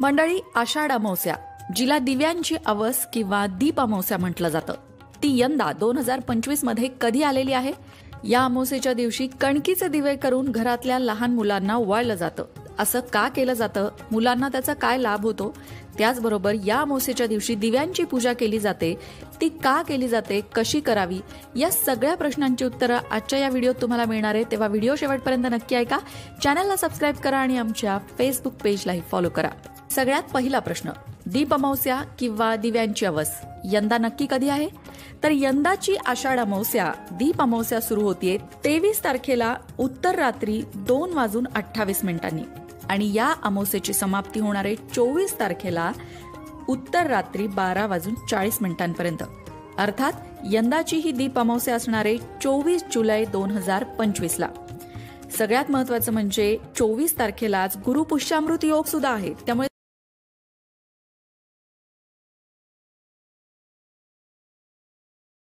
मंडळी, आषाढ अमावस्या, जिला दिव्यांची अवस किंवा दीप अमावस्या म्हटलं जातं, ती यंदा 2025 मध्ये कधी आलेली आहे? या अमावस्येच्या दिवशी कणकीचे दिवे करून घरातल्या लहान मुलांना ओवाळलं जातं. असं का केलं जातं? मुलांना त्याचा काय लाभ होतो? त्याचबरोबर या अमावस्येच्या दिवशी दिव्यांची पूजा केली जाते, ती का केली जाते, कशी करावी, या सगळ्या प्रश्नांची उत्तरं आजच्या या व्हिडिओत तुम्हाला मिळणार आहे. तेव्हा व्हिडिओ शेवटपर्यंत नक्की ऐका, चॅनलला सबस्क्राईब करा आणि आमच्या फेसबुक पेजलाही फॉलो करा. सगळ्यात पहिला प्रश्न, दीप अमावस्या किंवा दिव्यांची अवस यंदा नक्की कधी आहे? तर यंदाची आषाढ अमावस्या दीप अमावस्या सुरू होतीये 23 तारखेला उत्तर रात्री 2:28 आणि या अमावस्येची समाप्ती होणार आहे 24 तारखेला उत्तर रात्री 12:40 अर्थात यंदाची ही दीप अमावस्या असणार आहे 24 जुलै 2025 सगळ्यात महत्वाचं म्हणजे 24 तारखेलाच गुरुपुष्यामृत योग सुद्धा आहे. त्यामुळे